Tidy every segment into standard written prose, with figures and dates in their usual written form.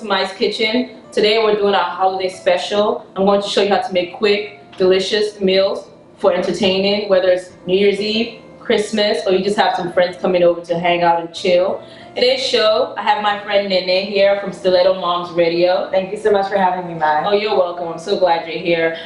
Mai's Kitchen. Today we're doing our holiday special. I'm going to show you how to make quick, delicious meals for entertaining, whether it's New Year's Eve, Christmas, or you just have some friends coming over to hang out and chill. Today's show, I have my friend Neneh here from Stiletto Moms Radio. Thank you so much for having me, Mai. Oh, you're welcome. I'm so glad you're here.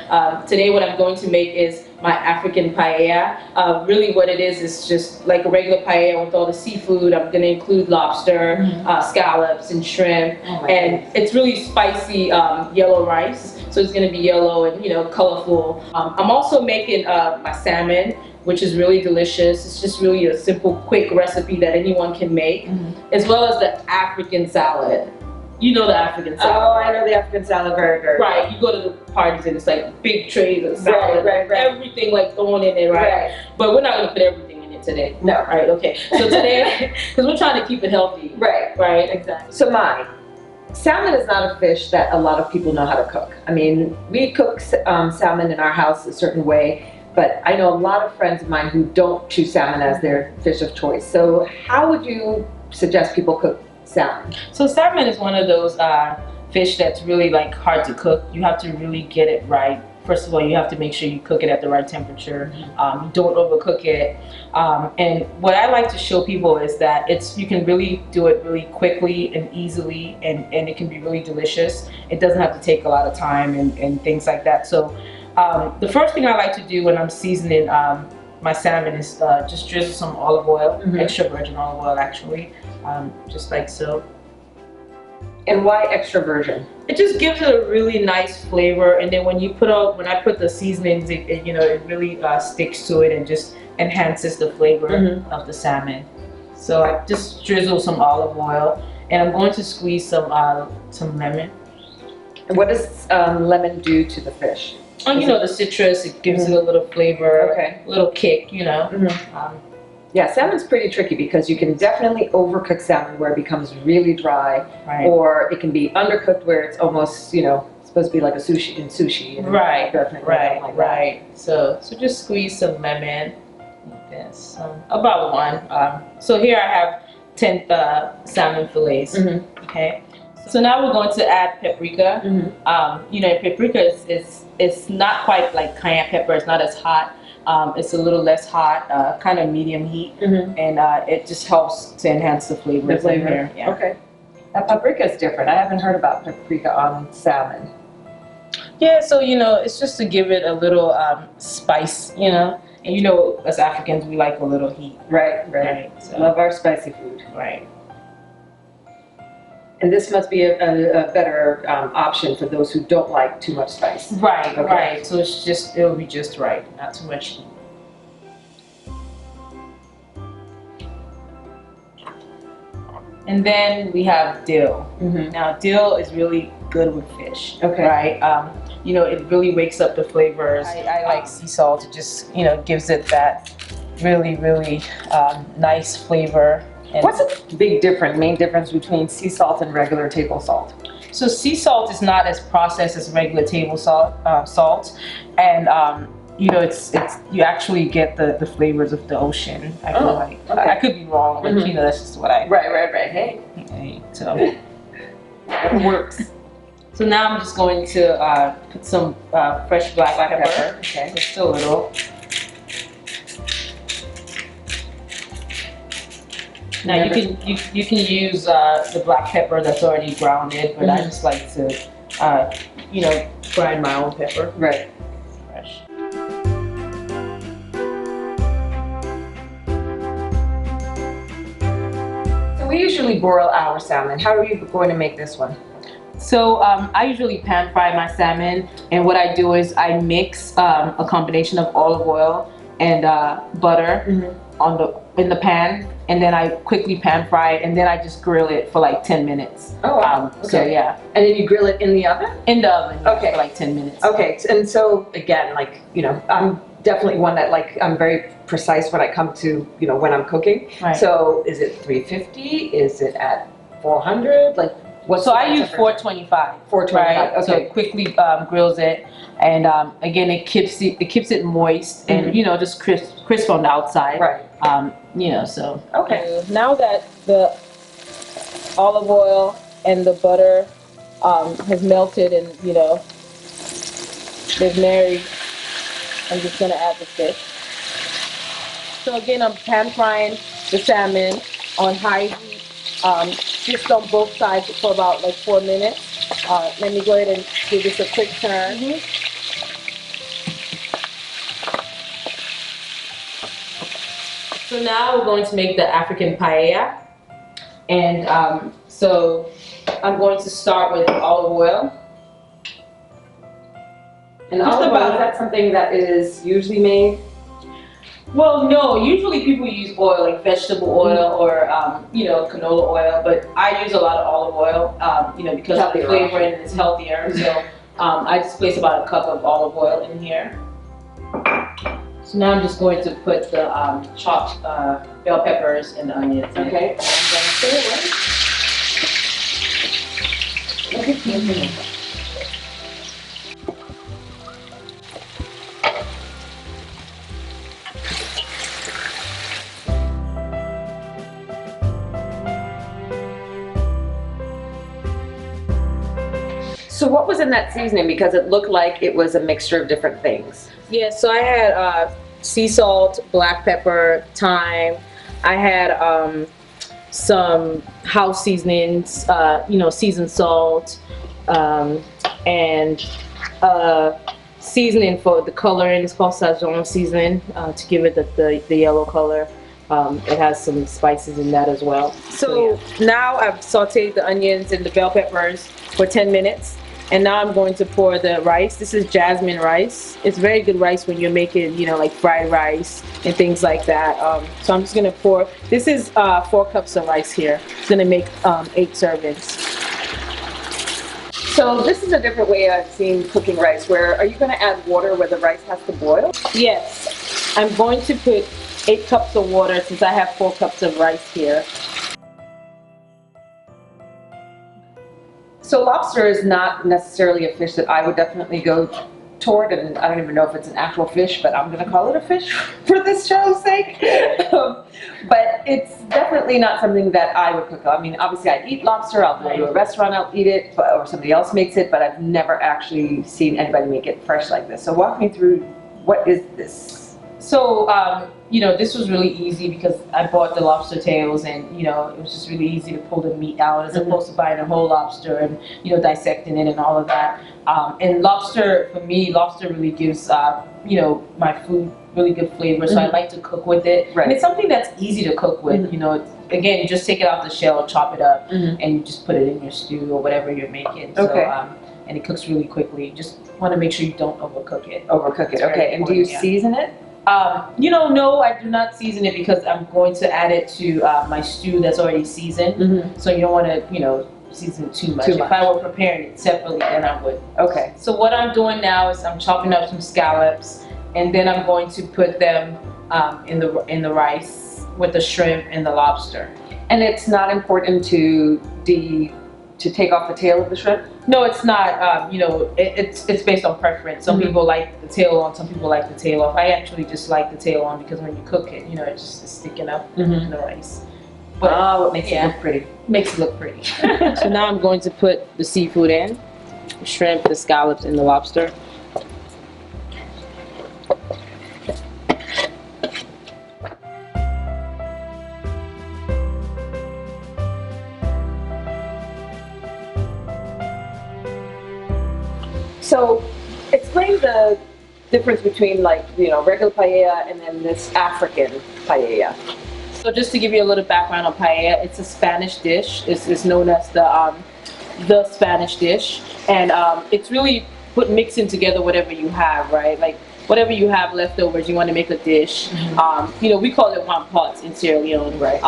Today what I'm going to make is my African paella. Really what it is just like a regular paella with all the seafood. I'm going to include lobster, scallops and shrimp. Oh and goodness. It's really spicy yellow rice. So it's going to be yellow and, colorful. I'm also making my salmon, which is really delicious. It's just really a simple, quick recipe that anyone can make, as well as the African salad. You know the African salad. Oh, I know the African salad very, very well. Right, you go to the parties and it's like big trays of salad, right. everything like thrown in it, right? But we're not going to put everything in it today. No. Right, okay. So today, because we're trying to keep it healthy. Right, Exactly. So Mai, salmon is not a fish that a lot of people know how to cook. I mean, we cook salmon in our house a certain way, but I know a lot of friends of mine who don't choose salmon as their fish of choice. So how would you suggest people cook salmon? So salmon is one of those fish that's really like hard to cook. You have to really get it right. First of all, you have to make sure you cook it at the right temperature. Don't overcook it. And what I like to show people is that you can really do it really quickly and easily, and it can be really delicious. It doesn't have to take a lot of time and things like that. So the first thing I like to do when I'm seasoning my salmon is just drizzle some olive oil, extra virgin olive oil actually, just like so. And why extra virgin? It just gives it a really nice flavor, and then when I put the seasonings, it really sticks to it and just enhances the flavor of the salmon. So I just drizzle some olive oil, and I'm going to squeeze some lemon. And what does lemon do to the fish? Oh, the citrus, it gives it a little flavor, a little kick, Yeah, salmon's pretty tricky because you can definitely overcook salmon where it becomes really dry, or it can be undercooked where it's almost, supposed to be like a sushi in sushi. And Right. So just squeeze some lemon, like this, about one. So here I have 10 salmon fillets. Okay. So now we're going to add paprika. Paprika is not quite like cayenne pepper. It's not as hot. It's a little less hot, kind of medium heat, and it just helps to enhance the flavor. Here. Yeah. Okay. Now paprika is different. I haven't heard about paprika on salmon. Yeah, so it's just to give it a little spice, and as Africans we like a little heat. Right. So. Love our spicy food. Right. And this must be a better option for those who don't like too much spice. Right. So it'll be just right, not too much heat. And then we have dill. Now dill is really good with fish. Right. It really wakes up the flavors. I like sea salt. It just gives it that really nice flavor. What's the main difference between sea salt and regular table salt? So sea salt is not as processed as regular table salt, and it's you actually get the flavors of the ocean. I feel like I could be wrong, but that's just what I. Right. Hey. So it works. So now I'm just going to put some fresh black pepper. Okay. Just a little. Now you can use the black pepper that's already grounded, but I just like to grind my own pepper. Right. Fresh. So we usually broil our salmon. How are you going to make this one? So I usually pan fry my salmon, and what I do is I mix a combination of olive oil and butter in the pan, and then I quickly pan fry it, and then I just grill it for like 10 minutes. Oh, wow. So yeah. And then you grill it in the oven? In the oven, for like 10 minutes. Okay, and so again, I'm definitely one that I'm very precise when I come to, when I'm cooking. Right. So is it 350? Is it at 400? So I use 425. 425. Right? Okay. So it quickly grills it, and again it keeps it moist and just crisp on the outside. Right. So. Okay. Now that the olive oil and the butter has melted and, you know, they've married, I'm just going to add the fish. So again, I'm pan frying the salmon on high heat, just on both sides for about like 4 minutes. Let me go ahead and give this a quick turn. So now we're going to make the African paella. And so I'm going to start with olive oil. And olive oil, is that something that is usually made? Well, no. Usually people use oil, like vegetable oil or you know, canola oil. But I use a lot of olive oil, you know, because of the flavor and it's healthier. So I just place about a cup of olive oil in here. So now I'm just going to put the chopped bell peppers and the onions in. Okay. So what was in that seasoning? Because it looked like it was a mixture of different things. Yeah, so I had sea salt, black pepper, thyme. I had some house seasonings, you know, seasoned salt, and seasoning for the coloring. It's called Salmon seasoning to give it the yellow color. It has some spices in that as well. So yeah. Now I've sauteed the onions and the bell peppers for 10 minutes. And now I'm going to pour the rice. This is jasmine rice. It's very good rice when you're making, you know, like fried rice and things like that. So I'm just gonna pour, this is 4 cups of rice here. It's gonna make 8 servings. So this is a different way I've seen cooking rice, where are you gonna add water where the rice has to boil? Yes, I'm going to put 8 cups of water since I have 4 cups of rice here. So lobster is not necessarily a fish that I would definitely go toward, and I don't even know if it's an actual fish, but I'm going to call it a fish for this show's sake. But it's definitely not something that I would cook. I mean, obviously I eat lobster, I'll go to a restaurant, I'll eat it, or somebody else makes it, but I've never actually seen anybody make it fresh like this. So walk me through, what is this? So, you know, this was really easy because I bought the lobster tails and, you know, it was just really easy to pull the meat out as opposed to buying a whole lobster and, you know, dissecting it and all of that. And lobster, for me, lobster really gives, you know, my food really good flavor. So I like to cook with it. Right. And it's something that's easy to cook with, you know. Again, you just take it off the shell, chop it up, and you just put it in your stew or whatever you're making. Okay. So, and it cooks really quickly. You just want to make sure you don't overcook it. Overcook it, okay. And do you season it? You know, no, I do not season it because I'm going to add it to my stew that's already seasoned. So you don't want to, you know, season it too much. If I were preparing it separately, then I would. Okay. So what I'm doing now is I'm chopping up some scallops, and then I'm going to put them in the rice with the shrimp and the lobster. And it's not important to take off the tail of the shrimp? No, it's not. You know, it's based on preference. Some people like the tail on, some people like the tail off. I actually just like the tail on because when you cook it, you know, it just is sticking up in the rice. But it makes it look pretty. Makes it look pretty. So now I'm going to put the seafood in, the shrimp, the scallops, and the lobster. So, explain the difference between, like, you know, regular paella and then this African paella. So just to give you a little background on paella, it's a Spanish dish. It's known as the Spanish dish, and it's really mixing together whatever you have, right? Like whatever you have leftovers, you want to make a dish. You know, we call it one pot in Sierra Leone, right?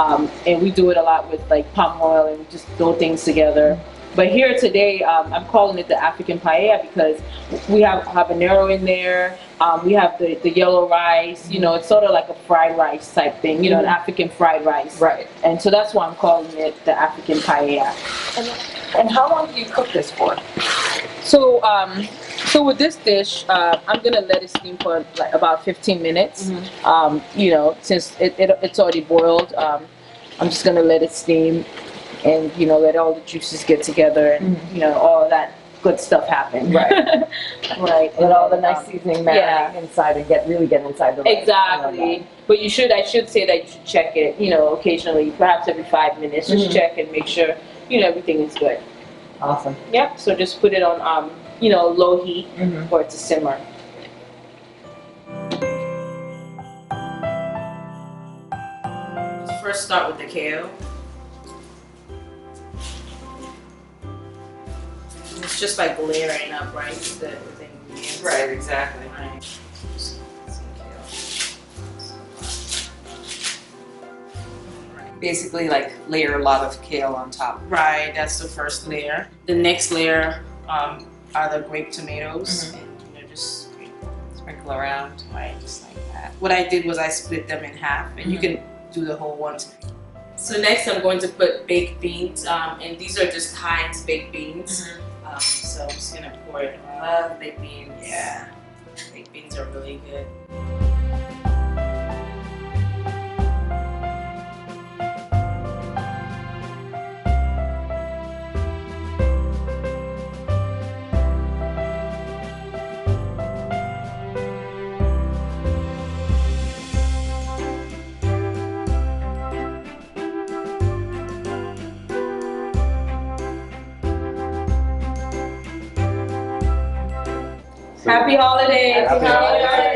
And we do it a lot with like palm oil and just throw things together. But here today, I'm calling it the African paella because we have habanero in there. We have the yellow rice. You know, it's sort of like a fried rice type thing. You know, an African fried rice. Right. And so that's why I'm calling it the African paella. And how long do you cook this for? So, so with this dish, I'm gonna let it steam for like about 15 minutes. You know, since it's already boiled, I'm just gonna let it steam. and let all the juices get together, and all of that good stuff happen. Right. Right. Let all the nice seasoning marinate inside and really get inside the rice. Exactly. But I should say that you should check it, occasionally, perhaps every 5 minutes. Just check and make sure, everything is good. Awesome. Yep. So just put it on, low heat for it to simmer. Let's first start with the kale. It's just like layering up, right? The ingredients. Right, exactly. Right. Basically, like layer a lot of kale on top. Right, that's the first layer. The next layer are the grape tomatoes, and just sprinkle around. Right, just like that. What I did was I split them in half, and you can do the whole one. So next, I'm going to put baked beans, and these are just Heinz baked beans. So I'm just gonna pour it on. I love baked beans. Yeah, baked beans are really good. Happy holidays! Happy holidays!